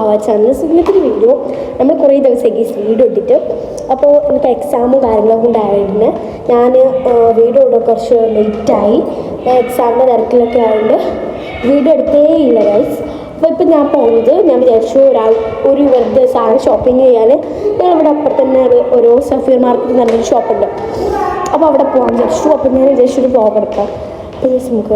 Our channel. ഇന്നത്തെ video നമ്മൾ കുറേ ദിവസത്തേക്ക് വീഡിയോ ഇട്ടിട്ട് അപ്പോൾ എനിക്ക് എക്സാമും കാര്യങ്ങളൊക്കെ ഉണ്ടായിരുന്നു. ഞാൻ വീഡിയോ ഇടാൻ കുറച്ച് ലേറ്റായി. എക്സാമിൻ്റെ തിരക്കിലൊക്കെ ആയതുകൊണ്ട് വീഡിയോ എടുത്തേ ഇല്ല ഗൈസ്. അപ്പോൾ ഇപ്പം ഞാൻ പോകുന്നത് ഞാൻ വിചാരിച്ചു ഒരു വെറുതെ സാധനം ഷോപ്പിംഗ് ചെയ്യാൻ ഞങ്ങളിവിടെ അപ്പുറത്ത് തന്നെ ഒരു സഫീർ മാർക്കറ്റ് നല്ലൊരു ഷോപ്പുണ്ട്. അപ്പോൾ അവിടെ പോകാൻ വിചാരിച്ചു. അപ്പോൾ ഞാൻ വിചാരിച്ചു ഒരു വ്ലോഗ് എടുക്കാം. അപ്പോൾ നമുക്ക്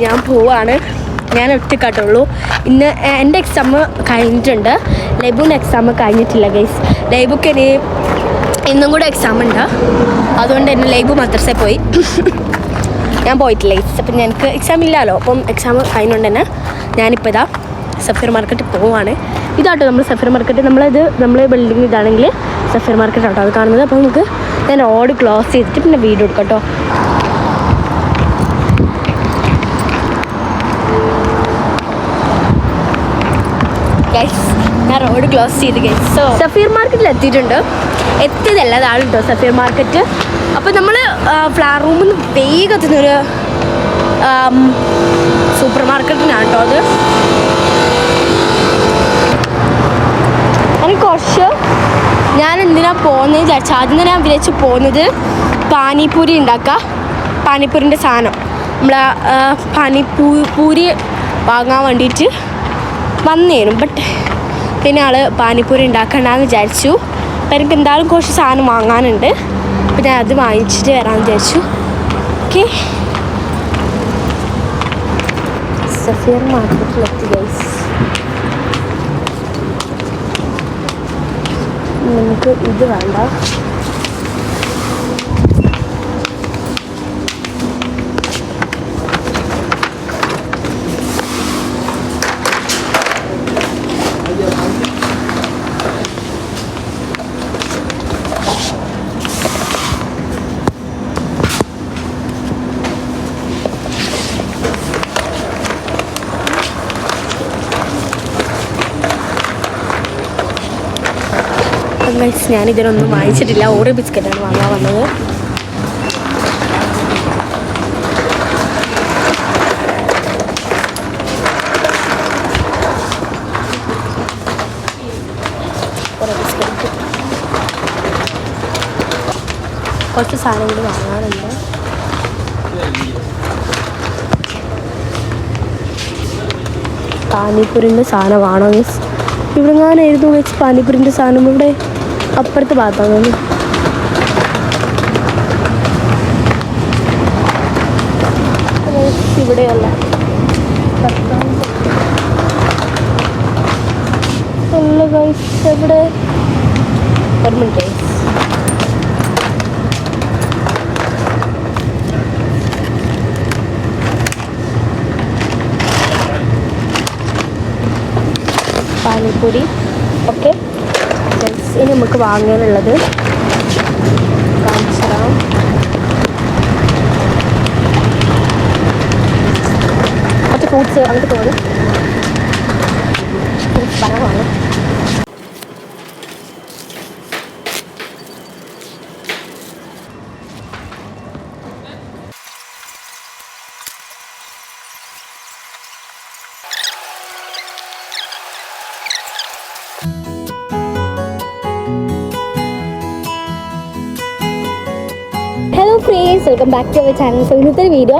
ഞാൻ പോവാണ്. ഞാൻ ഒറ്റക്കാട്ടുള്ളൂ. ഇന്ന് എൻ്റെ എക്സാം കഴിഞ്ഞിട്ടുണ്ട്. ലൈബുവിൻ്റെ എക്സാം കഴിഞ്ഞിട്ടില്ല ഗൈസ്. ലൈബുക്ക് ഇനി ഇന്നും കൂടെ എക്സാം ഉണ്ട്. അതുകൊണ്ട് തന്നെ ലൈബു മദ്രസയിൽ പോയി. ഞാൻ പോയിട്ടില്ല ഗൈസ്. അപ്പം ഞങ്ങൾക്ക് എക്സാം ഇല്ലല്ലോ. അപ്പം എക്സാം കഴിഞ്ഞുകൊണ്ട് തന്നെ ഞാനിപ്പോൾ ഇതാ സഫീർ മാർക്കറ്റ് പോവാണ്. ഇതാട്ടോ നമ്മൾ സഫീർ മാർക്കറ്റ്. നമ്മൾ ബിൽഡിംഗ് ഇതാണെങ്കിൽ സഫീർ മാർക്കറ്റ് ആട്ടോ അത് കാണുന്നത്. അപ്പോൾ നമുക്ക് ഞാൻ റോഡ് ക്ലോസ് ചെയ്തിട്ട് പിന്നെ വീഡിയോ എടുക്കാം കേട്ടോ. ഗൈസ് ഞാൻ റോഡ് ക്ലോസ് ചെയ്ത് ഗൈസ്. സോ സഫീർ മാർക്കറ്റിൽ എത്തിയതല്ല അതാണ് കേട്ടോ സഫീർ മാർക്കറ്റ്. അപ്പോൾ നമ്മൾ ഫ്ലവർ റൂമിൽ നിന്ന് വേഗം എത്തുന്നൊരു സൂപ്പർ മാർക്കറ്റിനാണ് കേട്ടോ അത്. എനിക്ക് കുറച്ച് ഞാൻ എന്തിനാണ് പോകുന്നത് വിചാരിച്ചാൽ ആദ്യം ഞാൻ വിചാരിച്ച് പോകുന്നത് പാനിപൂരി ഉണ്ടാക്കാം. പാനിപ്പൂരിൻ്റെ സാധനം നമ്മൾ പൂരി വാങ്ങാൻ വേണ്ടിയിട്ട് വന്നേനും. ബട്ട് പിന്നെ ആൾ പാനിപ്പൂരി ഉണ്ടാക്കണ്ടെന്ന് വിചാരിച്ചു. അപ്പം എനിക്ക് എന്തായാലും കുറച്ച് സാധനം വാങ്ങാനുണ്ട്. അപ്പം ഞാൻ അത് വാങ്ങിച്ചിട്ട് വരാമെന്ന് വിചാരിച്ചു. ഓക്കെ സഫീർ മാർക്കറ്റിലെത്തി ഗൈസ്. നമുക്ക് ഇത് വേണ്ട. ഞാനിതിനൊന്നും വാങ്ങിച്ചിട്ടില്ല. ഓരോ ബിസ്ക്കറ്റാണ് വാങ്ങാൻ വന്നത്. കുറച്ച് സാധനങ്ങൾ വാങ്ങാനുണ്ട്. പാനിപ്പൂരിൻ്റെ സാധനമാണോ മീൻസ് ഇവിടെ ഞാനായിരുന്നു വെച്ച് പാനിപ്പൂരിൻ്റെ സാധനം ഇവിടെ അപ്പുറത്ത് ഭാഗത്താണ്. ഇവിടെയല്ല ഇവിടെ ഒരു മിനിറ്റ്. പാനിപ്പൂരി ഓക്കെ. ഇനി നമുക്ക് വാങ്ങാനുള്ളത് കാണിച്ചു തരാം. കുറച്ച് ഫ്രൂട്ട്സ് അങ്ങോട്ട് തോന്നും. ഫ്രൂട്ട്സ് പഴമാണ്. Hello friends, welcome back to our channel. So ഇന്നത്തെ വീഡിയോ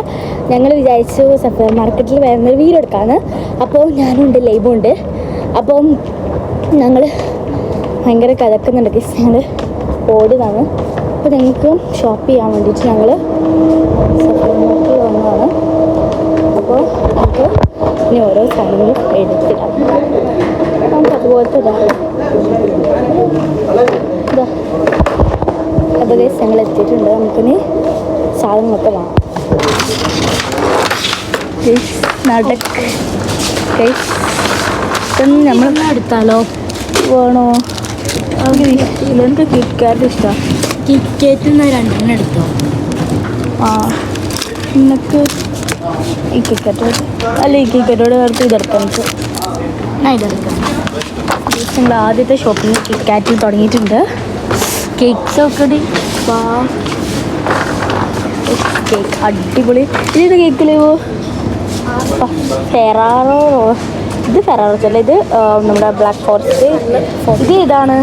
ഞങ്ങൾ വിചാരിച്ചു സഫീർ മാർക്കറ്റിൽ വരുന്നൊരു വീഡിയോ എടുക്കാമെന്ന്. അപ്പോൾ ഞാനുണ്ട്, ലൈബുണ്ട്. അപ്പം ഞങ്ങൾ ഭയങ്കര കഥക്കുന്നുണ്ട് ഗൈസ്. ഞങ്ങൾ ഓടിയതാണ്. അപ്പോൾ ഞങ്ങൾക്ക് ഷോപ്പ് ചെയ്യാൻ വേണ്ടിയിട്ട് ഞങ്ങൾ സഫീർ മാർക്കറ്റിൽ വന്നതാണ്. അപ്പോൾ നമുക്ക് ഇനി ഓരോ സാധനങ്ങളും എടുത്തിടാം. നമുക്ക് അതുപോലത്തെ ഇതാ അപ്പോൾ ഗൈസ് ഞങ്ങൾ എത്തിയിട്ടുണ്ട്. നമുക്കിനി സാധനങ്ങളൊക്കെ വാങ്ങാം. നടക്ക് ഗൈസ്. ഇതൊന്നും നമ്മളൊക്കെ എടുത്താലോ വേണോ? എനിക്ക് കിറ്റ്കാറ്റ് ഇഷ്ടമാണ്. കിറ്റ്കാറ്റിൽ നിന്ന് 2 എണ്ണം എടുത്തോ. ആ എനിക്ക് ഈ കിറ്റ്കാറ്റ് അല്ല, ഈ കിറ്റ്കാറ്റോട് ചേർത്ത് ഇതെടുക്കാം. ഞാൻ ഇതെടുക്കാം. ഞങ്ങൾ ആദ്യത്തെ ഷോപ്പിംഗ് കിറ്റ്കാറ്റിൽ തുടങ്ങിയിട്ടുണ്ട്. കേക്ക്സ് ഒക്കെ കേക്ക് അടിപൊളി. ഇത് കേക്കിലോ ഫെറാറോ, ഇത് ഫെറാറോ അല്ല, ഇത് നമ്മുടെ ബ്ലാക്ക് ഫോറസ്റ്റ്. ഇത് ഏതാണ്?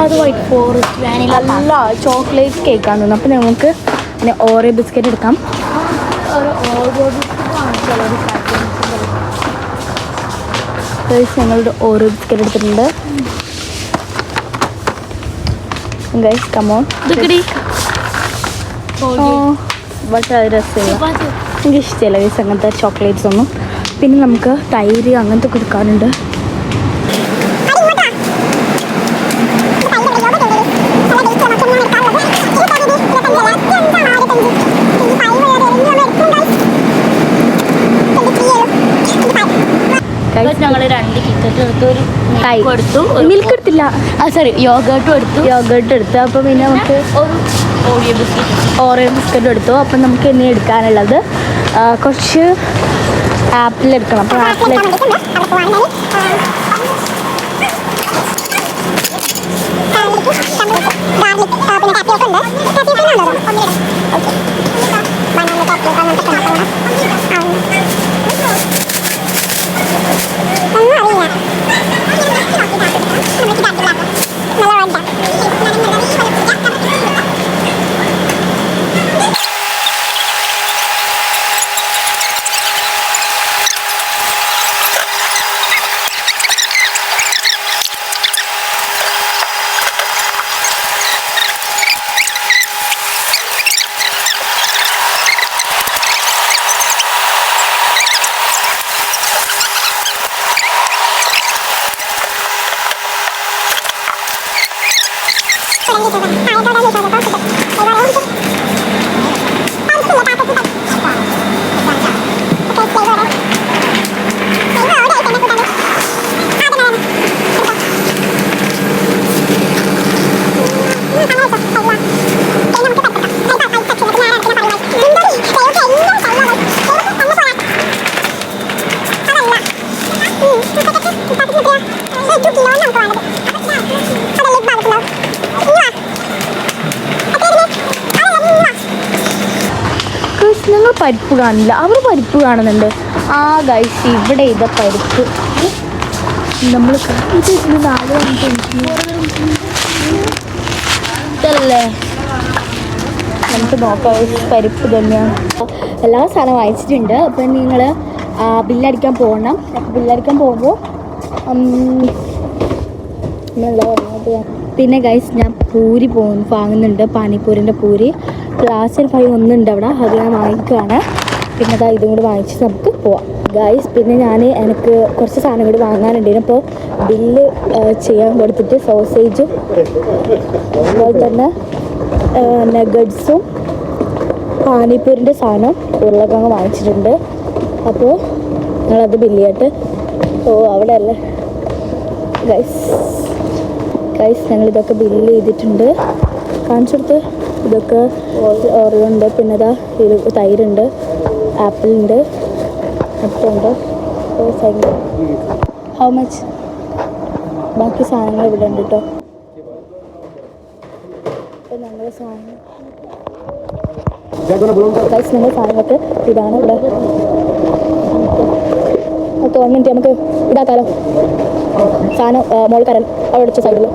അത് വൈറ്റ് ഫോറസ്റ്റ് വാനില. നല്ല ചോക്ലേറ്റ് കേക്കാണ്. അപ്പം നമുക്ക് പിന്നെ ഓറിയോ ബിസ്ക്കറ്റ് എടുക്കാം. ഞങ്ങളുടെ ഓറിയോ ബിസ്ക്കറ്റ് എടുത്തിട്ടുണ്ട്. Guys come on. വളരെ രസമില്ല, എനിക്ക് ഇഷ്ടമല്ല ഗൈസ് അങ്ങനത്തെ ചോക്ലേറ്റ്സ് ഒന്നും. പിന്നെ നമുക്ക് തൈര് അങ്ങനത്തെ കൊടുക്കാറുണ്ട്. ഞങ്ങൾ 2 കിക്കറ്റ് എടുത്തു, ഒരു എടുത്തു, മിൽക്ക് എടുത്തില്ല, സോറി യോഗേർട്ടും എടുത്തു. യോഗേർട്ട് എടുത്തു. അപ്പോൾ പിന്നെ നമുക്ക് ഒരു ഓറിയോ ബിസ്ക്കറ്റും എടുത്തു. അപ്പം നമുക്ക് ഇനി എടുക്കാനുള്ളത് കുറച്ച് ആപ്പിൾ എടുക്കണം. അപ്പോൾ ആപ്പിൾ ഞങ്ങൾ പരിപ്പ് കാണില്ല, അവർ പരിപ്പ് കാണുന്നുണ്ട്. ആ ഗൈസ് ഇവിടെ ഇതാ പരിപ്പ്. നമ്മൾ ഇത് 4 ഇതല്ലേ, നമുക്ക് നോക്കാം. പരിപ്പ് തന്നെയാണ്. എല്ലാ സാധനവും വാങ്ങിച്ചിട്ടുണ്ട്. അപ്പം നിങ്ങൾ ബില്ലടിക്കാൻ പോകണം. ബില്ലടിക്കാൻ പോകുമ്പോൾ പിന്നെ ഗൈസ് ഞാൻ പൂരി വാങ്ങുന്നുണ്ട്, പാനിപ്പൂരിൻ്റെ പൂരി. ക്ലാസ്സിൽ 5 ഒന്നുണ്ട് അവിടെ, അത് ഞാൻ വാങ്ങിക്കുകയാണ്. പിന്നെ അതാ ഇതും കൂടി വാങ്ങിച്ച് നമുക്ക് പോവാം ഗൈസ്. പിന്നെ എനിക്ക് കുറച്ച് സാധനം കൂടി വാങ്ങാനുണ്ടായിരുന്നു. അപ്പോൾ ബില്ല് ചെയ്യാൻ കൊടുത്തിട്ട് സോസേജും അതുപോലെ തന്നെ നഗറ്റ്സും പാനിപ്പൂരിൻ്റെ സാധനം ഉരുളക്കിഴങ്ങ് വാങ്ങിച്ചിട്ടുണ്ട്. അപ്പോൾ ഞങ്ങളത് ബില്ല് ചെയ്യട്ടെ. അവിടെ അല്ലേ ഗൈസ് ഞങ്ങളിതൊക്കെ ബില്ല് ചെയ്തിട്ടുണ്ട്. കാണിച്ചു കൊടുത്ത്. ഇതൊക്കെ ഓറിയോ ഉണ്ട്, പിന്നെ ഇതാ തൈരുണ്ട്, ആപ്പിളുണ്ട്, മറ്റുണ്ട്. How much? ബാക്കി സാധനങ്ങൾ ഇവിടെ ഉണ്ട് കേട്ടോ. അപ്പോൾ ഞങ്ങളുടെ സാധനം ഗൈസ്, ഞങ്ങളുടെ സാധനങ്ങളൊക്കെ ഇതാണ് ഇവിടെ. ഓക്കെ, 1 മിനിറ്റ് നമുക്ക് ഇതാക്കാലോ. സാധനം മോൾക്കാരൻ അവിടെ അടിച്ച സൈഡിൽ.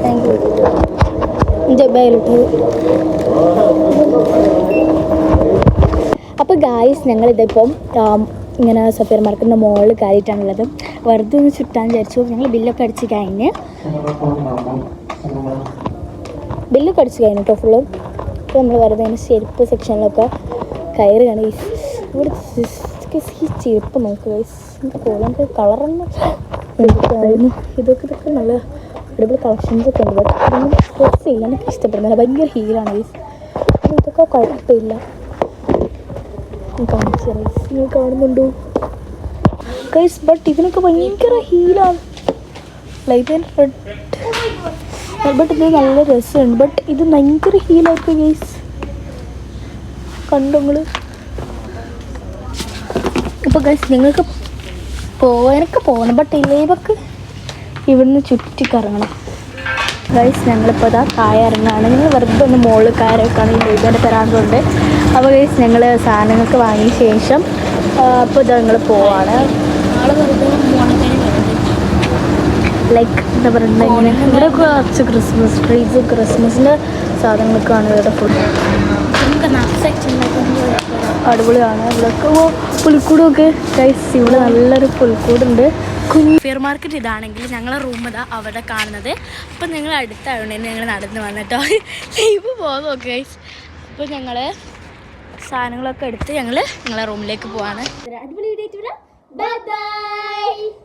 Thank you. ബൈലിട്ട്. അപ്പോൾ ഗായ്സ് ഞങ്ങളിതിപ്പം ഇങ്ങനെ സഫീർ മാർക്കറ്റിൻ്റെ മോളിൽ കയറിയിട്ടാണുള്ളത്. വെറുതെ ഒന്ന് ചുറ്റാൻ വിചാരിച്ചു. ഞങ്ങൾ ബില്ലൊക്കെ അടിച്ച് കഴിഞ്ഞ് കേട്ടോ ഫുള്ള്. അപ്പോൾ നമ്മൾ വെറുതെ ഇങ്ങനെ ചെരുപ്പ് സെക്ഷനിലൊക്കെ കയറുകയാണ്. ഇവിടെ ഈ ചെരുപ്പ് നോക്കുക ഗൈസ്, കോലൻ്റെ കളറൊന്നും എടുക്കുമായിരുന്നു. ഇതൊക്കെ നല്ല അടിപൊളി കളക്ഷൻസൊക്കെ ഉണ്ട്. ബട്ട് ഇതൊന്നും ഡ്രസ്സില്ല, എനിക്ക് ഇഷ്ടപ്പെടുന്നില്ല. ഭയങ്കര ഹീലാണ് ഗൈസ്. ഇതൊക്കെ കുഴപ്പമില്ല. കാണിച്ചു ഗൈസ്, നിങ്ങൾ കാണുന്നുണ്ടോ ഗൈസ്? ബട്ട് ഇതിനൊക്കെ ഭയങ്കര ഹീലാണ്. Light and red. ബട്ട് ഇത് നല്ല രസമുണ്ട്. ബട്ട് ഇത് ഭയങ്കര ഹീലായിരിക്കും ഗൈസ്. കണ്ടോ നിങ്ങൾ? ഇപ്പോൾ ഗൈസ് നിങ്ങൾക്ക് എനിക്ക് പോകണം. ബട്ട് ഇവക്ക് ഇവിടുന്ന് ചുറ്റിക്കറങ്ങണം. ഗൈസ് ഞങ്ങളിപ്പോൾ ഇതാ താഴെ ഇറങ്ങുകയാണ്. ഞങ്ങൾ വെറുതെ ഒന്ന് മുകളിൽ കയറിയൊക്കെയാണ് ഈ ലൈബിൻ്റെ തരാറുണ്ട്. അപ്പോൾ ഗൈസ് ഞങ്ങൾ സാധനങ്ങൾക്ക് വാങ്ങിയ ശേഷം അപ്പോൾ ഇതാ ഞങ്ങൾ പോവാണ്. ലൈക്ക് എന്താ പറയുക, ഇവിടെ കുറച്ച് ക്രിസ്മസ് ട്രീസ്, ക്രിസ്മസിൻ്റെ സാധനങ്ങളൊക്കെയാണ് ഇവിടെ ഫുൾ അടിപൊളിയാണ്. ഇവിടെയൊക്കെ പുൽക്കൂടൊക്കെ ഗൈസ്, ഇവിടെ നല്ലൊരു പുൽക്കൂടുണ്ട്. ഫിയർ മാർക്കറ്റ് ഇതാണെങ്കിൽ ഞങ്ങളെ റൂം ഇതാ അവിടെ കാണുന്നത്. അപ്പം ഞങ്ങൾ അടുത്തായതുകൊണ്ട് ഞങ്ങൾ നടന്ന് വന്നിട്ടോ ലൈവ് പോകുന്നു ഗൈസ്. അപ്പോൾ ഞങ്ങൾ സാധനങ്ങളൊക്കെ എടുത്ത് ഞങ്ങളെ റൂമിലേക്ക് പോവാണ്. അടിപൊളി വീഡിയോ. Bye bye.